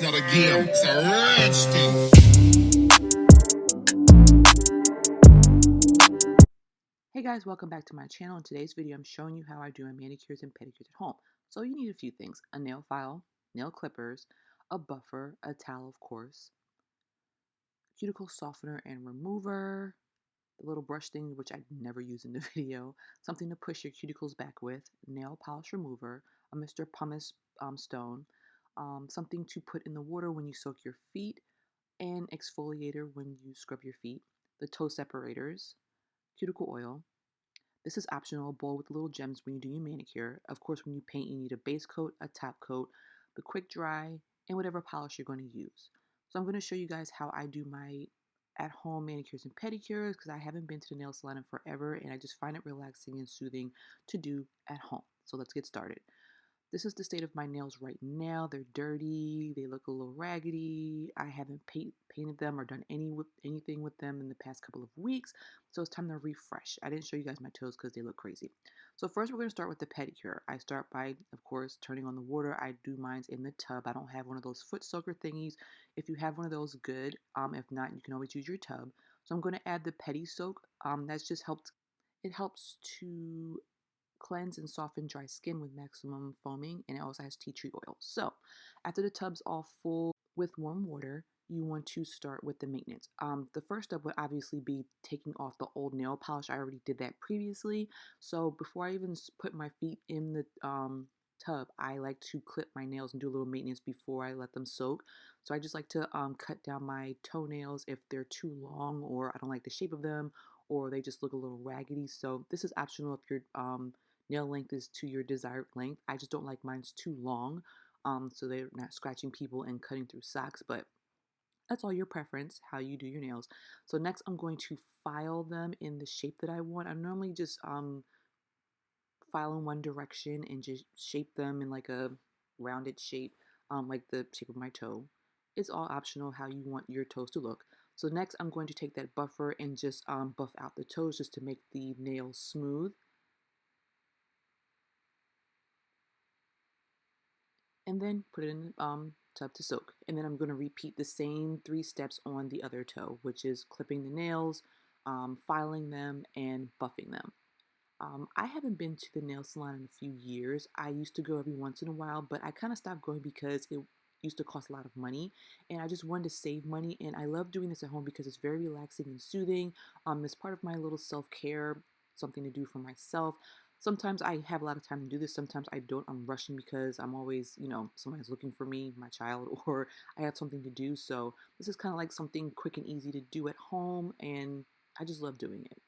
It's not a game, it's a rich thing. Hey guys, welcome back to my channel. In today's video, I'm showing you how I do my manicures and pedicures at home. So you need a few things: a nail file, nail clippers, a buffer, a towel of course, cuticle softener and remover, the little brush thing which I never use in the video, something to push your cuticles back with, nail polish remover, a Mr. Pumice stone, something to put in the water when you soak your feet, and exfoliator when you scrub your feet, the toe separators, cuticle oil. This is optional, a bowl with little gems when you do your manicure. Of course, when you paint, you need a base coat, a top coat, the quick dry, and whatever polish you're going to use. So I'm going to show you guys how I do my at-home manicures and pedicures because I haven't been to the nail salon in forever and I just find it relaxing and soothing to do at home. So let's get started. This is the state of my nails right now. They're dirty. They look a little raggedy. I haven't painted them or done anything with them in the past couple of weeks. So it's time to refresh. I didn't show you guys my toes because they look crazy. So first we're going to start with the pedicure. I start by, of course, turning on the water. I do mine in the tub. I don't have one of those foot soaker thingies. If you have one of those, good. If not, you can always use your tub. So I'm going to add the Pedi soak. That's just helped. It helps to cleanse and soften dry skin with maximum foaming, and it also has tea tree oil. So after the tub's all full with warm water, you want to start with the maintenance. The first step would obviously be taking off the old nail polish. I already did that previously. So before I even put my feet in the tub, I like to clip my nails and do a little maintenance before I let them soak. So I just like to cut down my toenails if they're too long or I don't like the shape of them or they just look a little raggedy. So this is optional if you're nail length is to your desired length. I just don't like mine's too long, so they're not scratching people and cutting through socks, but that's all your preference, how you do your nails. So next I'm going to file them in the shape that I want. I normally just file in one direction and just shape them in like a rounded shape, like the shape of my toe. It's all optional how you want your toes to look. So next I'm going to take that buffer and just buff out the toes just to make the nails smooth. And then put it in the tub to soak. And then I'm going to repeat the same 3 steps on the other toe, which is clipping the nails, filing them, and buffing them. I haven't been to the nail salon in a few years. I used to go every once in a while, but I kind of stopped going because it used to cost a lot of money and I just wanted to save money, and I love doing this at home because it's very relaxing and soothing. It's part of my little self-care, something to do for myself. Sometimes I have a lot of time to do this, sometimes I don't. I'm rushing because I'm always, somebody's looking for me, my child, or I have something to do. So this is kind of like something quick and easy to do at home, and I just love doing it.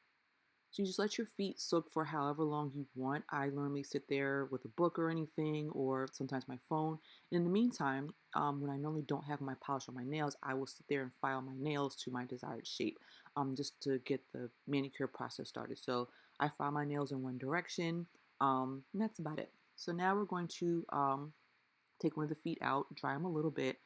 So you just let your feet soak for however long you want. I normally sit there with a book or anything, or sometimes my phone. And in the meantime, when I normally don't have my polish on my nails, I will sit there and file my nails to my desired shape, just to get the manicure process started. So I file my nails in one direction, and that's about it. So now we're going to take one of the feet out, dry them a little bit,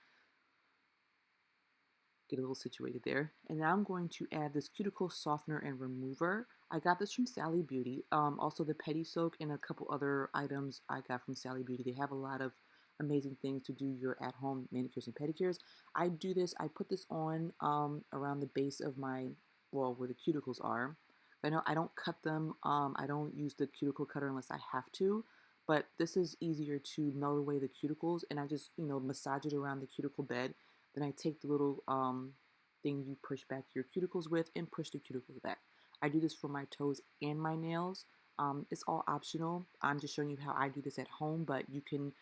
get a little situated there. And now I'm going to add this cuticle softener and remover. I got this from Sally Beauty. Also the Pedi soak and a couple other items I got from Sally Beauty. They have a lot of amazing things to do your at-home manicures and pedicures. I do this, I put this on around the base of my, well, where the cuticles are. I know I don't cut them. I don't use the cuticle cutter unless I have to. But this is easier to melt away the cuticles, and I just, massage it around the cuticle bed. Then I take the little thing you push back your cuticles with and push the cuticles back. I do this for my toes and my nails. It's all optional. I'm just showing you how I do this at home, but you can,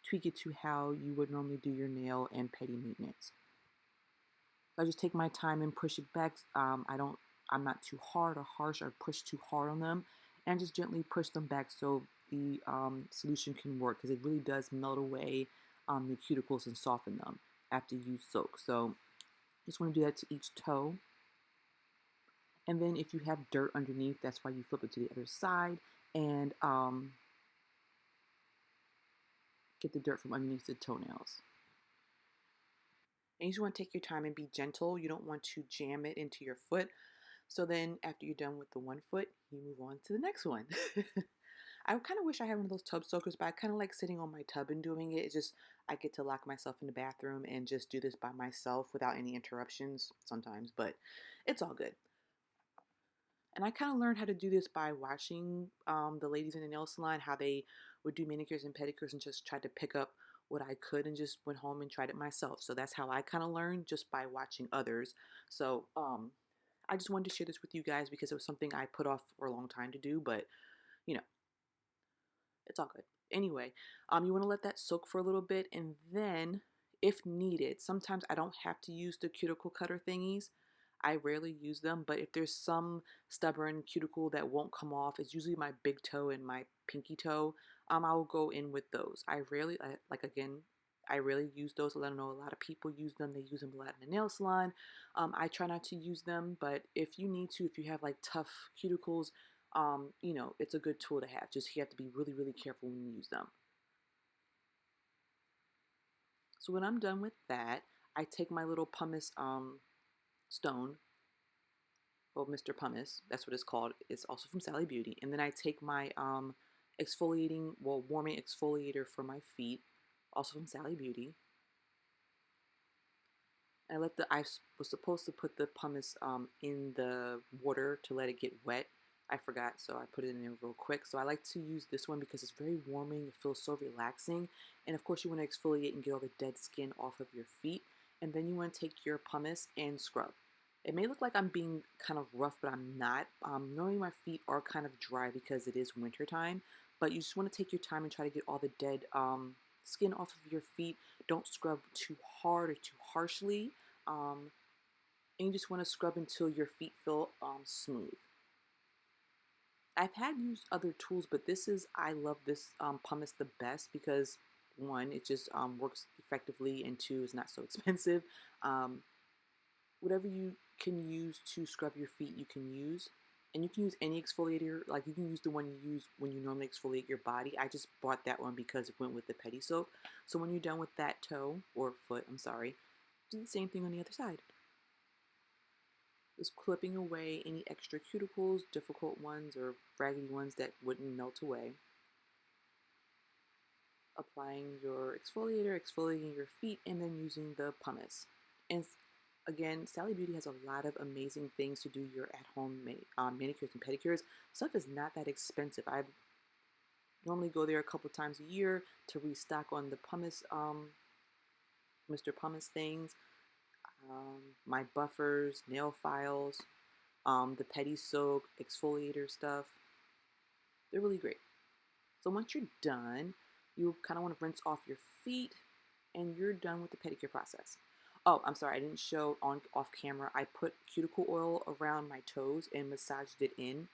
tweak it to how you would normally do your nail and pedi maintenance. So I just take my time and push it back. I'm not too hard or harsh or push too hard on them, and just gently push them back so the solution can work, because it really does melt away the cuticles and soften them after you soak. So just want to do that to each toe. And then if you have dirt underneath, that's why you flip it to the other side and get the dirt from underneath the toenails. And you just want to take your time and be gentle. You don't want to jam it into your foot. So then after you're done with the one foot, you move on to the next one. I kind of wish I had one of those tub soakers, but I kind of like sitting on my tub and doing it. It's just I get to lock myself in the bathroom and just do this by myself without any interruptions sometimes, but it's all good. And I kind of learned how to do this by watching the ladies in the nail salon, how they would do manicures and pedicures, and just tried to pick up what I could and just went home and tried it myself. So that's how I kind of learned, just by watching others. So I just wanted to share this with you guys because it was something I put off for a long time to do, but you know, it's all good. Anyway, you want to let that soak for a little bit, and then, if needed, sometimes I don't have to use the cuticle cutter thingies. I rarely use them, but if there's some stubborn cuticle that won't come off, it's usually my big toe and my pinky toe. I will go in with those. I rarely use those. I don't know, a lot of people use them. They use them a lot in the nail salon. I try not to use them, but if you need to, if you have like tough cuticles, it's a good tool to have. Just you have to be really, really careful when you use them. So when I'm done with that, I take my little pumice stone, well, Mr. Pumice, that's what it's called. It's also from Sally Beauty. And then I take my warming exfoliator for my feet, also from Sally Beauty. I was supposed to put the pumice in the water to let it get wet. I forgot, so I put it in there real quick. So I like to use this one because it's very warming. It feels so relaxing. And of course, you want to exfoliate and get all the dead skin off of your feet. And then you want to take your pumice and scrub. It may look like I'm being kind of rough, but I'm not. Normally my feet are kind of dry because it is winter time, but you just want to take your time and try to get all the dead skin off of your feet. Don't scrub too hard or too harshly. And you just want to scrub until your feet feel smooth. I've had used other tools, but I love this pumice the best because one, it just works effectively, and two, it's not so expensive. Whatever you can use to scrub your feet, you can use. And you can use any exfoliator, like you can use the one you use when you normally exfoliate your body. I just bought that one because it went with the Pedi soap. So when you're done with that toe, or foot, I'm sorry, do the same thing on the other side. Just clipping away any extra cuticles, difficult ones or raggedy ones that wouldn't melt away. Applying your exfoliator, exfoliating your feet, and then using the pumice. And again, Sally Beauty has a lot of amazing things to do your at-home manicures and pedicures. Stuff is not that expensive. I normally go there a couple times a year to restock on the pumice, Mr. Pumice things, my buffers, nail files, the Pedi soap, exfoliator stuff. They're really great. So once you're done, you kind of want to rinse off your feet, and you're done with the pedicure process. Oh, I'm sorry, I didn't show off camera. I put cuticle oil around my toes and massaged it in,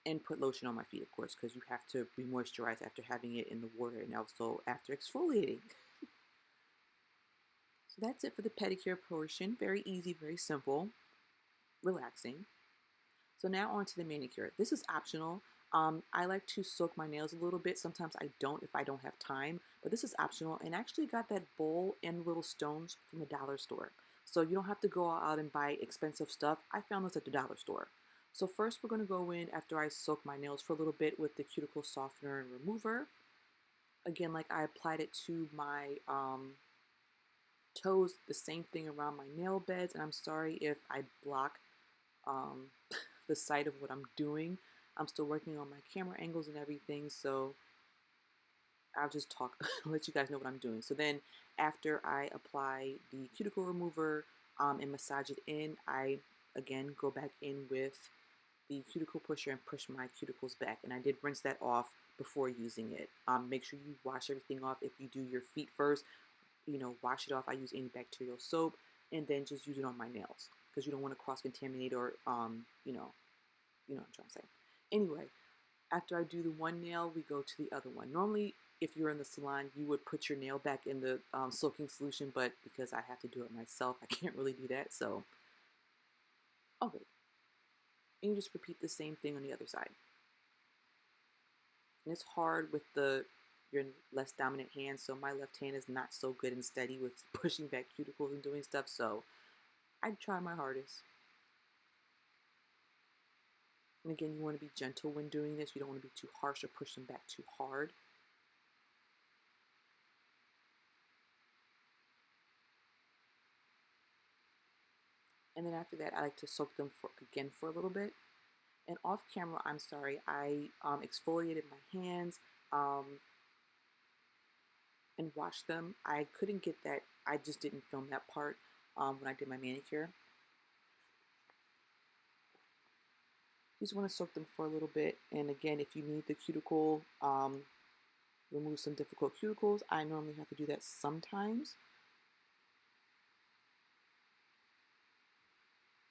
and put lotion on my feet, of course, because you have to re-moisturize after having it in the water and also after exfoliating. So that's it for the pedicure portion. Very easy, very simple, relaxing. So now on to the manicure. This is optional. I like to soak my nails a little bit. Sometimes I don't if I don't have time, but this is optional. And I actually got that bowl and little stones from the dollar store. So you don't have to go out and buy expensive stuff. I found this at the dollar store. So first we're going to go in after I soak my nails for a little bit with the cuticle softener and remover. Again, like I applied it to my toes, the same thing around my nail beds. And I'm sorry if I block the sight of what I'm doing. I'm still working on my camera angles and everything, so I'll just talk, let you guys know what I'm doing. So then after I apply the cuticle remover and massage it in, I again go back in with the cuticle pusher and push my cuticles back. And I did rinse that off before using it. Make sure you wash everything off. If you do your feet first, wash it off. I use antibacterial soap and then just use it on my nails because you don't want to cross-contaminate or, you know what I'm trying to say. Anyway, after I do the one nail, we go to the other one. Normally, if you're in the salon, you would put your nail back in the soaking solution, but because I have to do it myself, I can't really do that, so, okay. And you just repeat the same thing on the other side. And it's hard with your less dominant hand, so my left hand is not so good and steady with pushing back cuticles and doing stuff, so I try my hardest. And again, you want to be gentle when doing this. You don't want to be too harsh or push them back too hard. And then after that, I like to soak them for a little bit. And off camera, I'm sorry, I exfoliated my hands and washed them. I couldn't get that. I just didn't film that part when I did my manicure. You just want to soak them for a little bit. And again, if you need the cuticle, remove some difficult cuticles. I normally have to do that sometimes,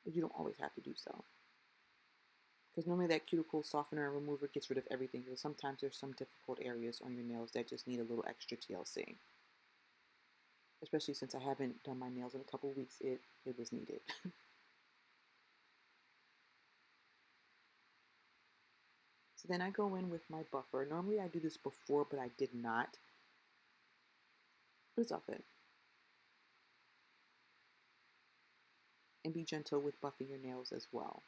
but you don't always have to do so. Because normally that cuticle softener and remover gets rid of everything. But sometimes there's some difficult areas on your nails that just need a little extra TLC. Especially since I haven't done my nails in a couple weeks, it was needed. So then I go in with my buffer. Normally I do this before, but I did not. But it's all good. And be gentle with buffing your nails as well.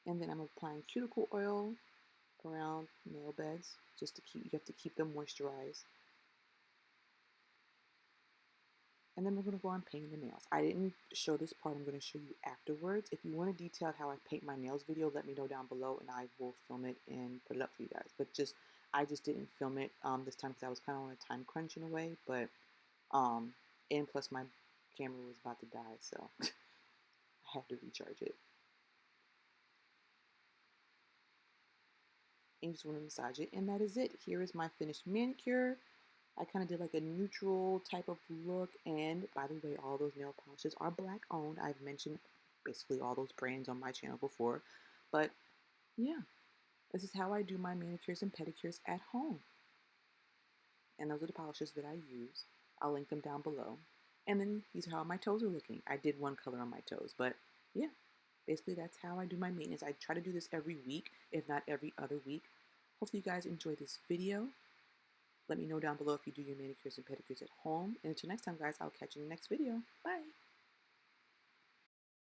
And then I'm applying cuticle oil around nail beds just to keep, you have to keep them moisturized. And then we're going to go on painting the nails. I didn't show this part. I'm going to show you afterwards. If you want a detailed how I paint my nails video, let me know down below and I will film it and put it up for you guys. But I just didn't film it this time because I was kind of on a time crunch in a way. But and plus my camera was about to die, so I had to recharge it. And you just want to massage it, and that is it. Here is my finished manicure. I kind of did like a neutral type of look, and by the way, all those nail polishes are black owned. I've mentioned basically all those brands on my channel before, but yeah, this is how I do my manicures and pedicures at home. And those are the polishes that I use. I'll link them down below. And then these are how my toes are looking. I did one color on my toes, but yeah, basically that's how I do my maintenance. I try to do this every week, if not every other week. Hopefully you guys enjoyed this video. Let me know down below if you do your manicures and pedicures at home. And until next time, guys, I'll catch you in the next video. Bye.